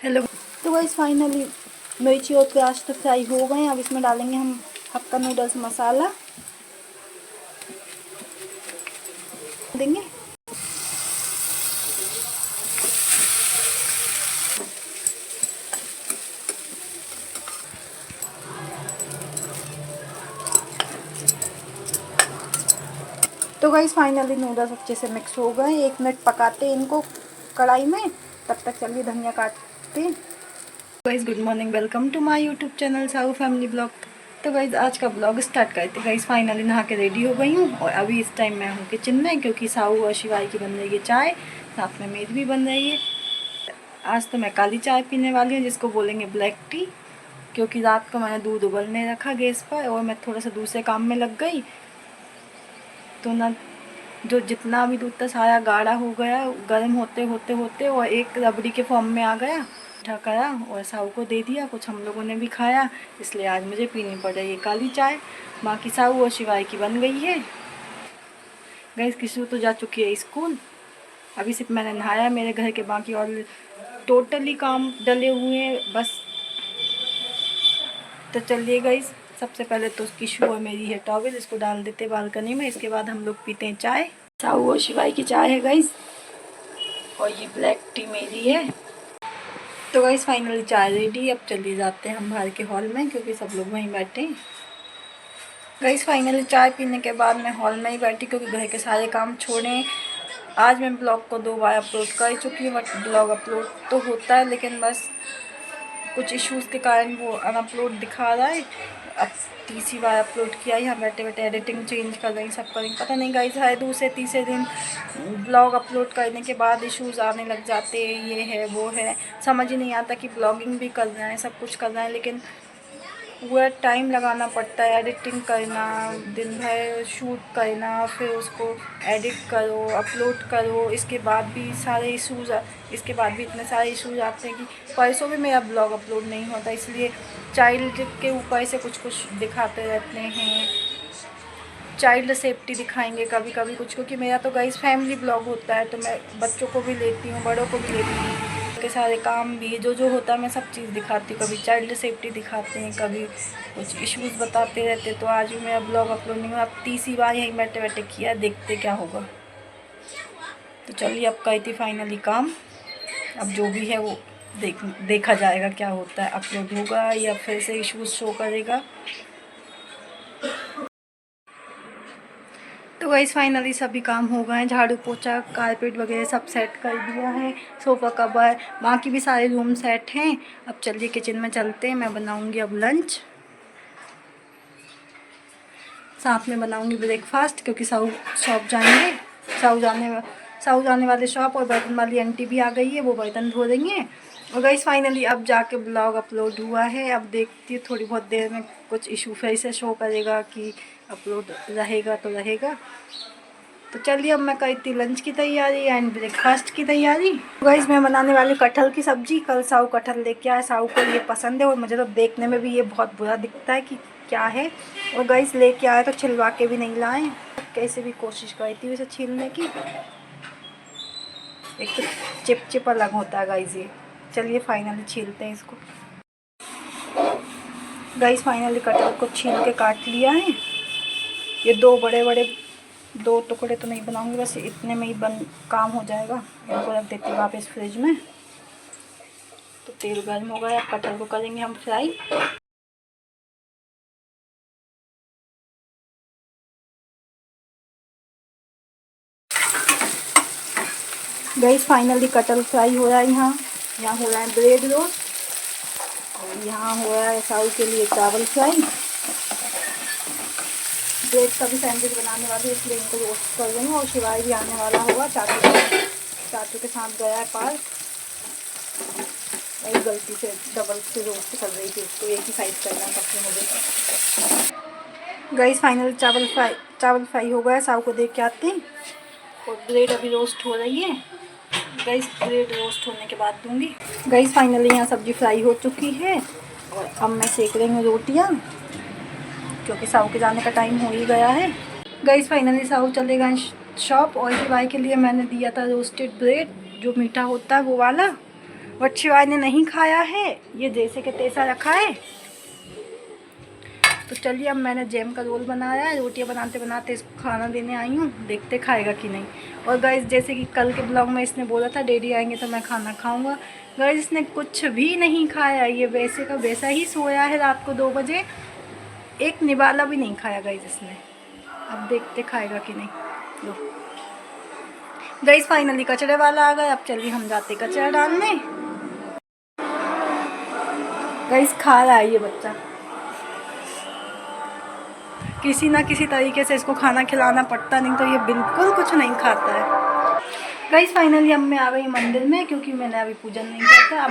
Hello. तो guys finally मिर्ची और प्याज तो फ्राई हो गए। अब इसमें डालेंगे हम हक्का नूडल्स मसाला देंगे। तो गाइस फाइनली नूडल्स अच्छे से मिक्स हो गए। 1 मिनट पकाते हैं इनको कढ़ाई में। तब तक चलिए धनिया काटते हैं। Guys good morning, welcome to my YouTube channel Sahu family blog. तो गाइस आज का ब्लॉग स्टार्ट करते। गाइस फाइनली नहा के रेडी हो गई हूँ और अभी इस टाइम मैं हूँ किचन में, क्योंकि साहू और शिवाई की बन रही है चाय, साथ में मेरी भी बन रही है। आज तो मैं काली चाय पीने वाली हूँ, जिसको बोलेंगे ब्लैक टी, क्योंकि रात को मैंने दूध उबलने रखा गैस पर और मैं थोड़ा सा दूसरे काम में लग गई, तो ना जो जितना भी दूध था सारा गाढ़ा हो गया, गर्म होते होते होते और एक रबड़ी के फॉर्म में आ गया। मीठा करा और साहू को दे दिया, कुछ हम लोगों ने भी खाया, इसलिए आज मुझे पीनी पड़ रही है काली चाय। बाकी साहू और शिवाई की बन गई है। गैस किसी तो जा चुकी है स्कूल। अभी सिर्फ मैंने नहाया, मेरे घर के बाकी और टोटली काम डले हुए हैं बस। तो चलिए गाइस, सबसे पहले तो किशु और मेरी है टॉवल, इसको डाल देते बालकनी में। इसके बाद हम लोग पीते हैं चाय। साहू और शिवाई की चाय है गाइस, और ये ब्लैक टी मेरी है। तो गाइस फाइनली चाय रेडी। अब चलिए जाते हैं हम बाहर के हॉल में, क्योंकि सब लोग वहीं बैठे हैं। गाइस फाइनली चाय पीने के बाद मैं हॉल में ही बैठी, क्योंकि घर के सारे काम छोड़े। आज मैं ब्लॉग को 2 बार अपलोड कर चुकी हूँ, बट ब्लॉग अपलोड तो होता है, लेकिन बस कुछ इश्यूज़ के कारण वो अनअपलोड दिखा रहा है। अब तीसरी बार अपलोड किया। यहाँ बैठे बैठे एडिटिंग चेंज कर रही, सब करेंगे, पता नहीं गाइस है दूसरे तीसरे दिन ब्लॉग अपलोड करने के बाद इश्यूज़ आने लग जाते हैं। ये है वो है, समझ ही नहीं आता कि ब्लॉगिंग भी कर रहे हैं, सब कुछ कर रहे हैं, लेकिन पूरा टाइम लगाना पड़ता है। एडिटिंग करना, दिन भर शूट करना, फिर उसको एडिट करो, अपलोड करो, इसके बाद भी सारे इशूज़, इसके बाद भी इतने सारे इशूज़ आते हैं कि परसों भी मेरा ब्लॉग अपलोड नहीं होता। इसलिए चाइल्ड के ऊपर से कुछ कुछ दिखाते रहते हैं। चाइल्ड सेफ्टी दिखाएंगे कभी कभी कुछ, क्योंकि मेरा तो गाइस फैमिली ब्लॉग होता है, तो मैं बच्चों को भी लेती हूँ, बड़ों को भी लेती हूँ, के सारे काम भी जो होता है मैं सब चीज़ दिखाती हूँ। कभी चाइल्ड सेफ्टी दिखाते हैं, कभी कुछ इश्यूज़ बताते रहते। तो आज भी मेरा ब्लॉग अपलोड नहीं हुआ। अब तीसरी बार यहीं बैठे बैठे किया, देखते क्या होगा। तो चलिए अब कही थी फाइनली काम, अब जो भी है वो देखा जाएगा क्या होता है, अपलोड होगा या फिर से इश्यूज़ शो करेगा। तो गाइस फाइनली सभी काम हो गए हैं, झाड़ू पोछा कारपेट वगैरह सब सेट कर दिया है, सोफ़ा कवर बाकी भी सारे रूम सेट हैं। अब चलिए किचन में चलते हैं। मैं बनाऊंगी अब लंच, साथ में बनाऊंगी ब्रेकफास्ट, क्योंकि साहू शॉप जाएंगे। साहू जाने वाले शॉप, और बर्तन वाली आंटी भी आ गई है, वो बर्तन धो रही हैं। और गाइस फाइनली अब जाके ब्लॉग अपलोड हुआ है। अब देखती है थोड़ी बहुत देर में कुछ इशू फिर से शो करेगा कि अपलोड रहेगा तो रहेगा। तो चलिए अब मैं करती लंच की तैयारी एंड ब्रेकफास्ट की तैयारी। गाइस मैं बनाने वाली कटहल की सब्जी। कल साहू कटहल लेके आए, साहू को ये पसंद है और मुझे तो देखने में भी ये बहुत बुरा दिखता है कि क्या है। और गाइस लेके आए तो छिलवा के भी नहीं लाए, कैसे भी कोशिश करती हूँ इसे छीलने की। एक तो चिपचिप अलग होता है गाइस ये। चलिए फाइनली छीलते हैं इसको। गाइस फाइनली कटहल को छील के काट लिया है। ये 2 टुकड़े तो नहीं बनाऊंगी, बस इतने में ही काम हो जाएगा। इनको रख देती हूँ वापस फ्रिज में। तो तेल गर्म हो गया, कटहल को करेंगे हम फ्राई। गाइस फाइनली कटहल फ्राई हो रहा है। यहाँ हो रहा है ब्रेड रोस्ट, और यहाँ हो रहा है साहू के लिए चावल फ्राई। ब्रेड का भी सैंडविच बनाने वाली, इसलिए इनको रोस्ट कर रही हूँ। और शिवाय भी आने वाला होगा, चाचू के साथ गया है पार्क। मैं गलती से डबल से रोस्ट कर रही थी, उसको एक ही साइड करना था मुझे। गाइस फाइनल चावल फ्राई हो गया, साहू को देख के आते हैं। और ब्रेड अभी रोस्ट हो रही है। गाइस ब्रेड रोस्ट होने के बाद दूंगी। गाइस फाइनली यहाँ सब्जी फ्राई हो चुकी है, और अब मैं सेक रही हूँ रोटियाँ, क्योंकि साहू के जाने का टाइम हो ही गया है। गाइस फाइनली साहू चले गए शॉप, और शिवाई के लिए मैंने दिया था रोस्टेड ब्रेड, जो मीठा होता है वो वाला। बट शिवाय ने नहीं खाया है, ये जैसे कि तैसा रखा है। तो चलिए अब मैंने जैम का रोल बनाया है, रोटियां बनाते बनाते इसको खाना देने आई हूँ, देखते खाएगा कि नहीं। और गाइस जैसे कि कल के ब्लॉग में इसने बोला था डैडी आएंगे तो मैं खाना खाऊंगा, गाइस इसने कुछ भी नहीं खाया, ये वैसे का वैसा ही सोया है रात को 2 बजे, एक निवाला भी नहीं खाया गाइस इसने। अब देखते खाएगा कि नहीं। लो गाइस फाइनली कचरे वाला आ गया, अब चलिए हम जाते कचरा डालने। गाइस खा रहा है ये बच्चा, किसी ना किसी तरीके से इसको खाना खिलाना पड़ता, नहीं तो ये बिल्कुल कुछ नहीं खाता है। गाइस फाइनली अब मैं आ गई मंदिर में, क्योंकि मैंने अभी पूजन नहीं किया था,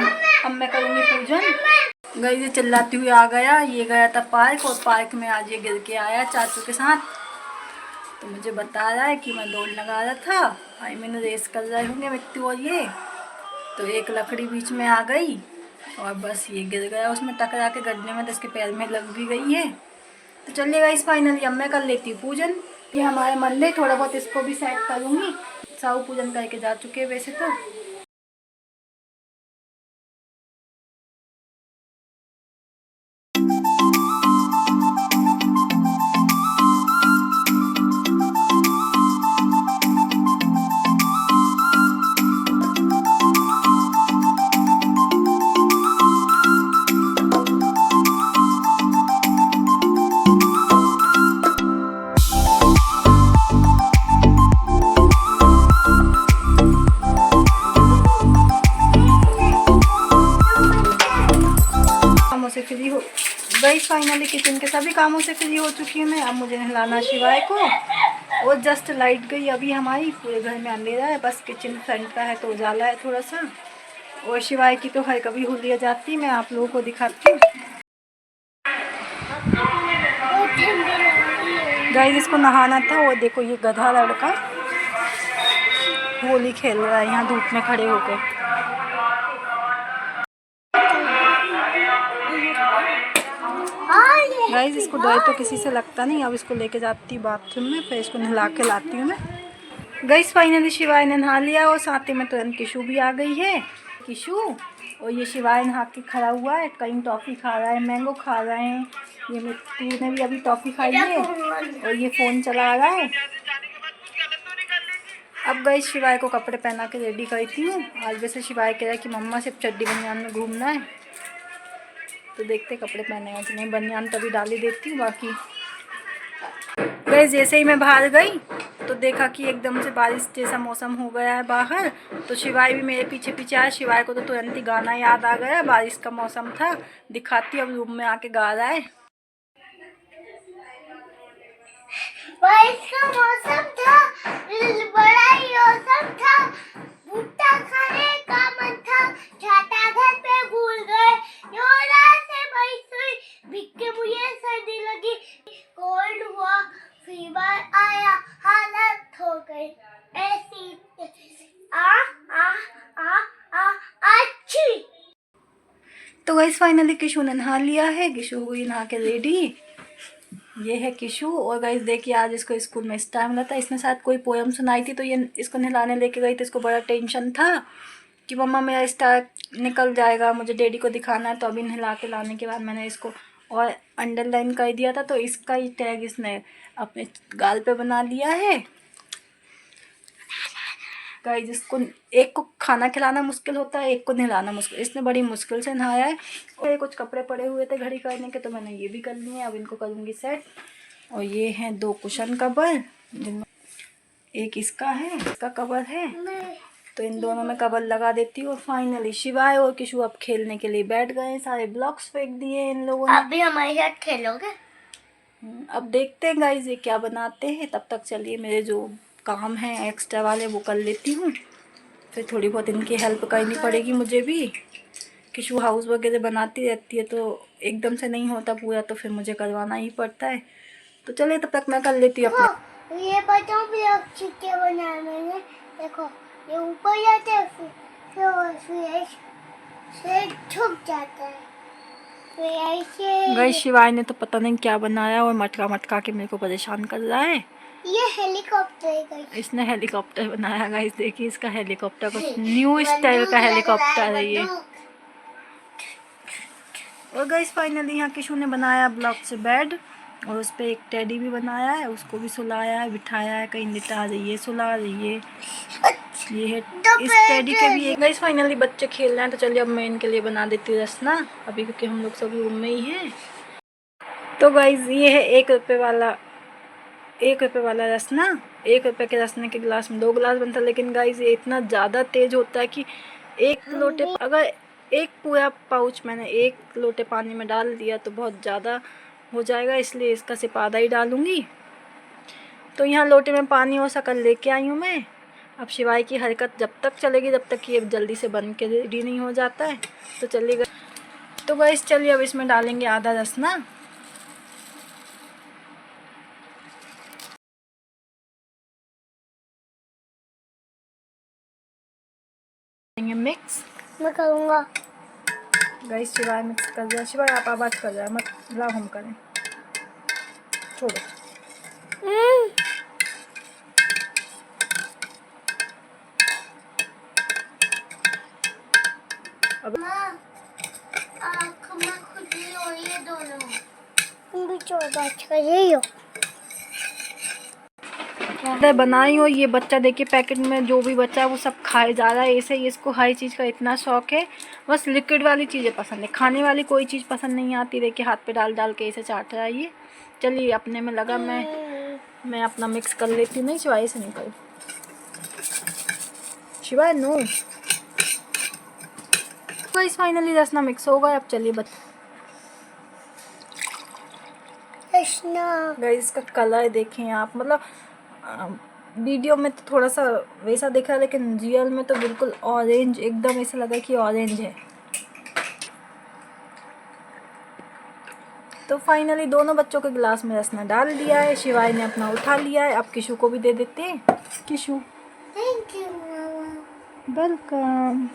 अब मैं करूँगी पूजन। गाइस ये चिल्लाती हुई आ गया, ये गया था पार्क, और पार्क में आज ये गिर के आया चाचू के साथ, तो मुझे बता रहा है कि मैं दौड़ लगा रहा था, आई मैंने रेस कर रहे होंगे मिट्टू और ये, तो एक लकड़ी बीच में आ गई और बस ये गिर गया उसमें टकरा के गड्ढे में, तो इसके पैर में लग भी गई है। तो चलिए गाइस फाइनली अब मैं कर लेती हूँ पूजन। ये हमारे मंदिर, थोड़ा बहुत इसको भी सेट करूँगी। साहू पूजन करके जा चुके हैं वैसे तो। से फ्री हो गई, फाइनली किचन के सभी कामों से फ्री हो चुकी हूँ मैं। अब मुझे नहलाना शिवाय को, और जस्ट लाइट गई अभी हमारी, पूरे घर में अंधेरा है, बस किचन फ्रंट का है तो उजाला है थोड़ा सा, और शिवाय की तो हर कभी हुलिया जाती, मैं आप लोगों को दिखाती हूँ। गाइस इसको नहाना था, और देखो ये गधा लड़का होली खेल रहा है यहाँ धूप में खड़े होकर। गाइस इसको डर तो किसी से लगता नहीं, अब इसको लेके जाती बाथरूम में, फिर इसको नहला के लाती हूँ मैं। गाइस फाइनली शिवाय ने नहा लिया, और साथ ही में तुरंत किशु भी आ गई है। किशु और ये शिवाय नहा के खड़ा हुआ है, कहीं टॉफ़ी खा रहा है, मैंगो खा रहे हैं, ये मिट्टू ने भी अभी टॉफ़ी खाई है, और ये फ़ोन चला रहा है। अब गाइस शिवाय को कपड़े पहना के रेडी करती हूँ। आज वैसे शिवाय कह रहा है कि मम्मा सिर्फ चड्डी बनियान में घूमना है, तो देखते कपड़े पहनेगा कि नहीं, बनियान तभी डाल ही देती हूँ। बाकी गाइस जैसे ही मैं बाहर गई तो देखा कि एकदम से बारिश जैसा मौसम हो गया है बाहर, तो शिवाय भी मेरे पीछे पीछे आया। शिवाय को तो तुरंत ही गाना याद आ गया, बारिश का मौसम था, दिखाती अब रूम में आके गा रहा है। बारिश का मौसम था, बड़ा ही औसम था, भुट्टा खाने का मन था, छाता घर पे भूल गए, योरा से बारिश हुई, भीग के मुझे सर्दी लगी, कोल्ड हुआ, फीवर आया, हालत हो गई ऐसी आ आ आ आ अच्छी। तो गाइस फाइनली किशु ने नहा लिया है, किशु हुई नहा के रेडी। ये है किशु, और गाइस देखिए आज इसको स्कूल में इस टाइम मिला था, इसने शायद कोई पोएम सुनाई थी, तो ये इसको नहलाने लेके गई थी। इसको बड़ा टेंशन था कि मम्मा मेरा स्टार निकल जाएगा, मुझे डैडी को दिखाना है। तो अभी नहला के लाने के बाद मैंने इसको और अंडरलाइन कर दिया था, तो इसका ही टैग इसने अपने गाल पे बना लिया है। गाइस इसको एक को खाना खिलाना मुश्किल होता है, एक को नहलाना मुश्किल, इसने बड़ी मुश्किल से नहाया है। और कुछ कपड़े पड़े हुए थे घड़ी करने के, तो मैंने ये भी कर लिए, अब इनको करूँगी सेट। और ये हैं 2 कुशन कवर, जिनमें एक इसका है, इसका कवर है, तो इन दोनों में कवर लगा देती हूँ। और फाइनली शिवाय और किशु अब खेलने के लिए बैठ गए, सारे ब्लॉक्स फेंक दिए इन लोगों ने। आप भी हमारे साथ खेलोगे? अब देखते हैं गाइस ये क्या बनाते हैं, तब तक चलिए मेरे जो काम हैं एक्स्ट्रा वाले वो कर लेती हूँ, फिर थोड़ी बहुत इनकी हेल्प करनी पड़ेगी मुझे भी। किशु हाउस वगैरह बनाती रहती है, तो एकदम से नहीं होता पूरा, तो फिर मुझे करवाना ही पड़ता है। तो चलिए तब तक मैं कर लेती हूँ अपने। ये बताओ ब्लॉक चिट्टे बनाए मैंने, देखो ये ऊपर जाते हैं, फिर छुप जाता है, फिर ऐसे। गाइस शिवाय ने तो पता नहीं क्या बनाया और मटका मटका के मेरे को परेशान कर रहा है। ये हेलीकॉप्टर है गाइस। इसने हेलीकॉप्टर बनाया गाइस, देखिए इसका हेलीकॉप्टर कुछ न्यू स्टाइल का हेलीकॉप्टर है ये। और गाइस फाइनली यहाँ किशु ने बनाया ब्लॉक से बेड और उस पर एक टेडी भी बनाया है, उसको भी सुलाया है, बिठाया है, कहीं लिटा रही है, सुला रही है। ये है इस टेडी के भी। गाइस फाइनली बच्चे खेल रहे हैं तो चलिए अब मैं इनके लिए बना देती हूँ रसना अभी, क्योंकि हम लोग सब रूम में ही हैं। तो गाइस ये है 1 रुपये वाला रसना। 1 रुपये के रसने के गिलास में 2 गिलास बनता है, लेकिन गाइस ये इतना ज़्यादा तेज होता है कि एक लोटे, अगर एक पूरा पाउच मैंने 1 लोटे पानी में डाल दिया तो बहुत ज़्यादा हो जाएगा, इसलिए इसका सिर्फ आधा ही डालूँगी। तो यहाँ लोटे में पानी और शक्कर लेके आई हूँ मैं। अब शिवाय की हरकत जब तक चलेगी तब तक ये जल्दी से बन के रेडी नहीं हो जाता है, तो चलिए। तो गाइस चलिए अब इसमें डालेंगे आधा रसना। मिक्स मैं करूँगा। गाइस शिवाय मिक्स कर दिया। शिवाय आप आवाज़ कर रहा है, मत लाओ हम करें, छोड़ो। अब आँख में खुजली हो रही है दोनों। तुम भी बात कर रही हो। बनाई हो ये बच्चा, देखिए पैकेट में जो भी बच्चा है वो सब खाए जा रहा है। ऐसे ही इसको हर चीज़ का इतना शौक है, बस लिक्विड वाली चीज़ें पसंद है, खाने वाली कोई चीज़ पसंद नहीं आती। देखिए हाथ पे डाल डाल के ऐसे चाट रहा है ये। चलिए अपने में लगा, मैं अपना मिक्स कर लेती हूँ। नहीं शिवाय से निकल, शिवाय नो। गाइस फाइनली रसना मिक्स हो गया। अब चलिए गाइस इसका कलर देखें आप, मतलब वीडियो में तो थोड़ा सा वैसा दिखा, लेकिन रियल में तो बिल्कुल ऑरेंज, एकदम ऐसा लगा कि ऑरेंज है। तो फाइनली दोनों बच्चों के गिलास में रसना डाल दिया है। शिवाय ने अपना उठा लिया है। अब किशु को भी दे देते हैं। Kishu thank you mamma. Welcome.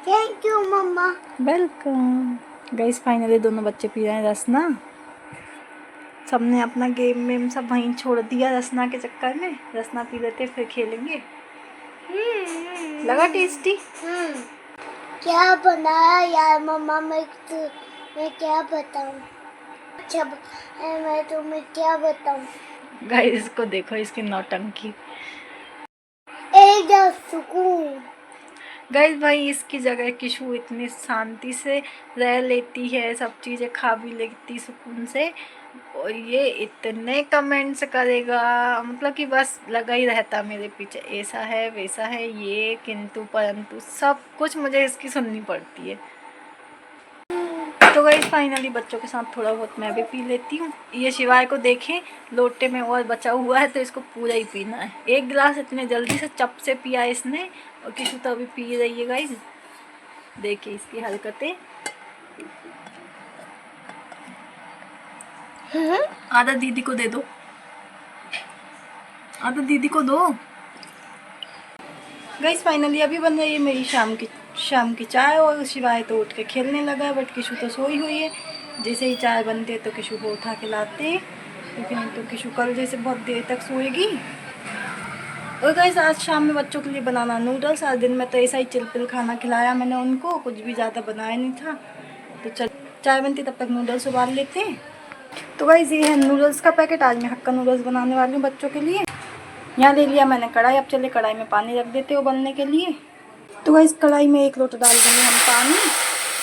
Thank you mamma. Welcome. Guys finally दोनों बच्चे पी रहे हैं रसना। सबने अपना गेम में सब वहीं छोड़ दिया रसना के चक्कर में। रसना पी लेते फिर खेलेंगे। लगा टेस्टी? क्या बनाया यार मम्मा, मैं क्या बताऊं। अच्छा मैं तुम्हें क्या बताऊं। गाइस इसको देखो, इसकी नौटंकी। एक सुकून। गाइस भाई इसकी जगह किशु इतनी शांति से रह लेती है, सब चीज़ें खा भी लेती सुकून से, और ये इतने कमेंट्स करेगा, मतलब कि बस लगा ही रहता मेरे पीछे, ऐसा है वैसा है, ये किंतु परंतु सब कुछ मुझे इसकी सुननी पड़ती है। तो गाइस फाइनली बच्चों के साथ थोड़ा बहुत मैं भी पी लेती हूँ। ये शिवाय को देखें, लोटे में और बचा हुआ है तो इसको पूरा ही पीना है। 1 गिलास इतने जल्दी से चप से पिया इसने, और किशु तो अभी पी रही है। गाइस देखिए इसकी हरकतें। आधा दीदी को दे दो, आधा दीदी को दो। गाइस फाइनली अभी बन रही है मेरी शाम की चाय, और शिवाय तो उठ के खेलने लगा, बट किशु तो सोई हुई है। जैसे ही चाय बनती है तो किशु को उठा के लाते हैं, क्योंकि नहीं तो किशु कल जैसे बहुत देर तक सोएगी। और गाइस आज शाम में बच्चों के लिए बनाना नूडल्स। आज दिन में तो ऐसा ही चिलपिल खाना खिलाया मैंने उनको, कुछ भी ज़्यादा बनाया नहीं था। तो चल चाय बनती तब तक नूडल्स उबाल लेते हैं। तो गाइस ये है नूडल्स का पैकेट। आज मैं हक्का नूडल्स बनाने वाली हूँ बच्चों के लिए। यहाँ ले लिया मैंने कढ़ाई। अब चले कढ़ाई में पानी रख देते हो उबलने के लिए। तो गाइस कढ़ाई में 1 लोटा डाल देंगे हम पानी।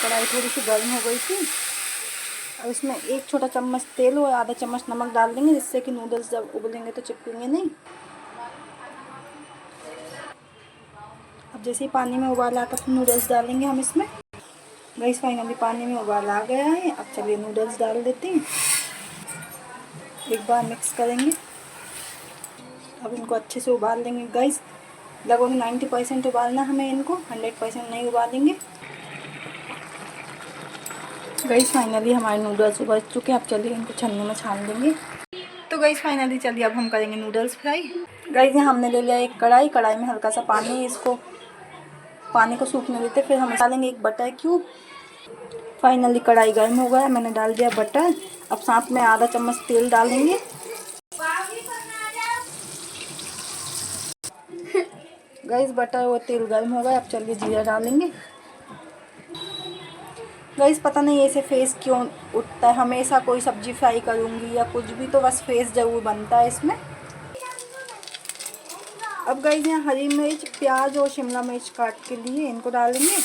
कढ़ाई थोड़ी सी गर्म हो गई थी। अब इसमें 1 छोटा चम्मच तेल और आधा चम्मच नमक डाल देंगे, जिससे कि नूडल्स जब उबलेंगे तो चिपकेंगे नहीं। अब जैसे ही पानी में उबाल आता तो नूडल्स डालेंगे हम इसमें। गाइस फाइनली पानी में उबाल आ गया है। अब चलिए नूडल्स डाल देते हैं, एक बार मिक्स करेंगे। अब इनको अच्छे से उबाल लेंगे गाइस। लगभग 90% उबालना हमें इनको, 100% नहीं उबालेंगे। गाइस फाइनली हमारे नूडल्स उबल चुके हैं। अब चलिए इनको छन्नी में छान लेंगे। तो गाइस फाइनली चलिए अब हम करेंगे नूडल्स फ्राई। गाइस यहाँ हमने ले लिया एक कढ़ाई। कढ़ाई में हल्का सा पानी, इसको पानी को सूखने देते, फिर हम डालेंगे 1 बटर क्यूब। फाइनली कढ़ाई गर्म हो गया, मैंने डाल दिया बटर। अब साथ में आधा चम्मच तेल डालेंगे। गाइस बटर और तेल गर्म हो गया, अब चलिए जीरा डालेंगे। गाइस पता नहीं ऐसे फेस क्यों उठता है, हमेशा कोई सब्जी फ्राई करूँगी या कुछ भी तो बस फेस ज़रूर बनता है इसमें। अब गाइस यहाँ हरी मिर्च, प्याज और शिमला मिर्च काट के लिए इनको डालेंगे।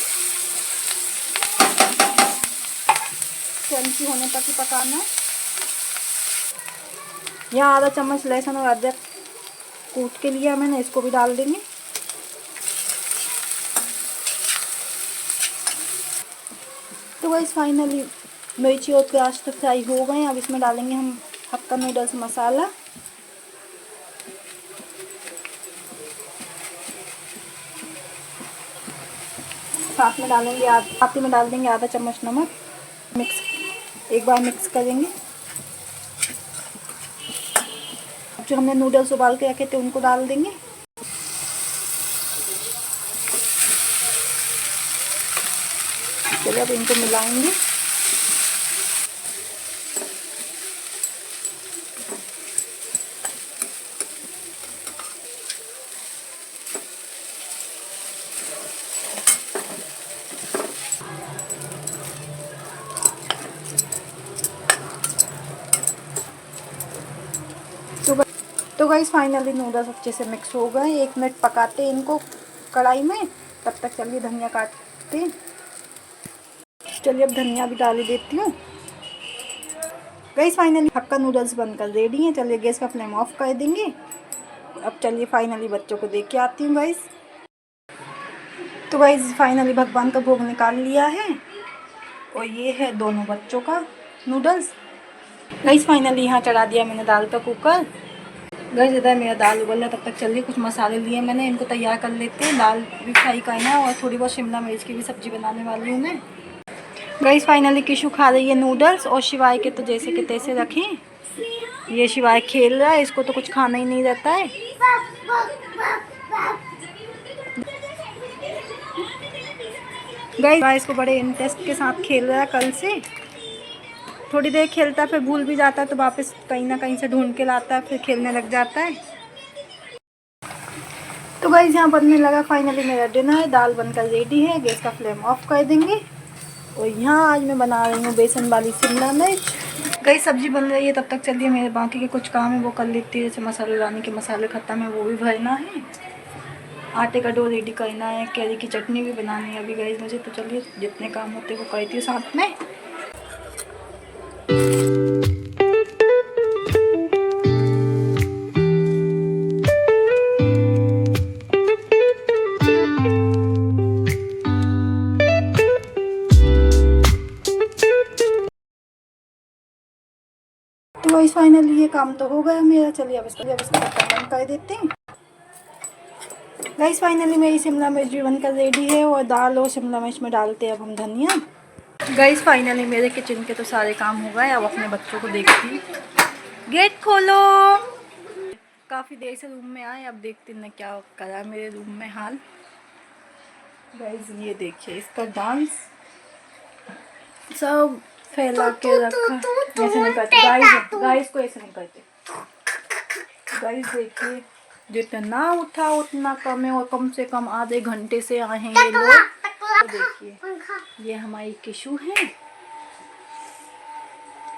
क्रंची होने तक ही पकाना है। यहाँ आधा चम्मच लहसुन और अदरक कूट के लिया मैंने, इसको भी डाल देंगे। तो गाइस फाइनली मिर्ची और प्याज तो फ्राई हो गए। अब इसमें डालेंगे हम हक्का नूडल्स मसाला। साथ में डाल देंगे आधा चम्मच नमक। एक बार मिक्स करेंगे। अब जो हमने नूडल्स उबाल के रखे थे उनको डाल देंगे। चलिए अब इनको मिलाएंगे। तो गाइस फाइनली नूडल्स अच्छे से मिक्स हो गए। 1 मिनट पकाते हैं इनको कढ़ाई में, तब तक चलिए धनिया काटते हैं। चलिए अब धनिया भी डाल देती हूँ। गाइस फाइनली हक्का नूडल्स बनकर रेडी हैं। चलिए गैस का फ्लेम ऑफ कर देंगे। अब चलिए फाइनली बच्चों को देख के आती हूँ गाइस। तो गाइस फाइनली भगवान का भोग निकाल लिया है और ये है दोनों बच्चों का नूडल्स। गाइस फाइनली यहाँ चढ़ा दिया मैंने दाल का कुकर। गाइस इधर मेरा दाल उबल रहा है, तब तक चलिए कुछ मसाले लिए मैंने, इनको तैयार कर लेते हैं। दाल भी फ्राई करना है और थोड़ी बहुत शिमला मिर्च की भी सब्जी बनाने वाली हूँ मैं। गाइस फाइनली किशु खा रही है नूडल्स और शिवाय के तो जैसे के तैसे रखें। ये शिवाय खेल रहा है, इसको तो कुछ खाना ही नहीं रहता है। गाइस को बड़े इंटरेस्ट के साथ खेल रहा है कल से। थोड़ी देर खेलता है फिर भूल भी जाता है, तो वापस कहीं ना कहीं से ढूंढ के लाता है, फिर खेलने लग जाता है। तो गाइस यहाँ बनने लगा फाइनली मेरा डिनर। दाल बनकर रेडी है, गैस का फ्लेम ऑफ कर देंगे। और यहाँ आज मैं बना रही हूँ बेसन वाली शिमला मिर्च। गाइस सब्जी बन रही है, तब तक चलिए मेरे बाकी के कुछ काम है वो कर लेती है। जैसे मसाले लाने के मसाले ख़त्म है वो भी भरना है, आटे का डो रेडी करना है, कैरी की चटनी भी बनानी है अभी गाइस मुझे। तो चलिए जितने काम होते हैं वो करती हूँ साथ में। तो गाइस फाइनली ये काम तो हो गया मेरा। चलिए अब इसको बंद कर देते हैं। गाइस फाइनली मेरी शिमला मिर्च भी बनकर रेडी है और दाल और शिमला मिर्च में डालते हैं अब हम धनिया। गाइस फाइनली मेरे किचन के तो सारे काम हो गए। अब अपने बच्चों को देखती हूँ। गेट खोलो। काफ़ी देर से रूम में आए, अब देखती हूँ क्या करा मेरे रूम में हाल। गाइस ये देखिए इसका डांस सब फैला के रखा। ऐसे नहीं करते गाइस को ऐसे नहीं करते। गाइस देखिए जितना उठा उतना कम है, और कम से कम आधे घंटे से आए हैं ये लोग। तो देखिए ये हमारी किशु है,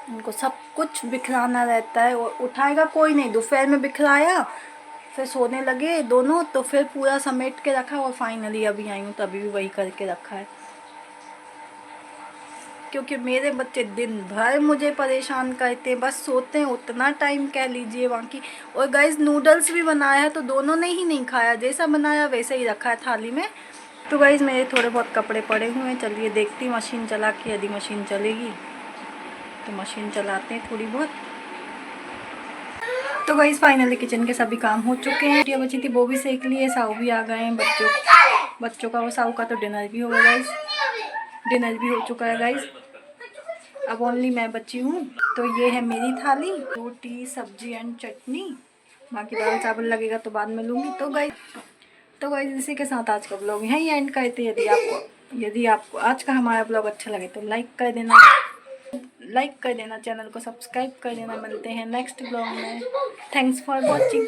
उनको सब कुछ बिखराना रहता है और उठाएगा कोई नहीं। दोपहर में बिखराया, फिर सोने लगे दोनों, तो फिर पूरा समेट के रखा और फाइनली अभी आई हूँ तभी भी वही करके रखा है। क्योंकि मेरे बच्चे दिन भर मुझे परेशान करते हैं, बस सोते हैं उतना टाइम कह लीजिए बाकी। और गाइस नूडल्स भी बनाया है तो दोनों ने ही नहीं खाया, जैसा बनाया वैसे ही रखा है थाली में। तो गाइस मेरे थोड़े बहुत कपड़े पड़े हुए हैं, चलिए देखती मशीन चला के, यदि मशीन चलेगी तो मशीन चलाते हैं थोड़ी बहुत। तो गाइस फाइनली किचन के सभी काम हो चुके हैं। रोटियाँ बची थी वो भी सेक लिए, साहू भी आ गए हैं। बच्चों का और साहू का तो डिनर भी हो गया गाइस, डिनर भी हो चुका है गाइस। अब ओनली मैं बची हूँ। तो ये है मेरी थाली, रोटी सब्जी एंड चटनी, बाकी दाल चावल लगेगा तो बाद में लूँगी। तो गाइस इसी के साथ आज का ब्लॉग यहीं एंड करते हैं। यदि आपको आज का हमारा ब्लॉग अच्छा लगे तो लाइक कर देना, चैनल को सब्सक्राइब कर देना। मिलते हैं नेक्स्ट ब्लॉग में। Thanks for watching.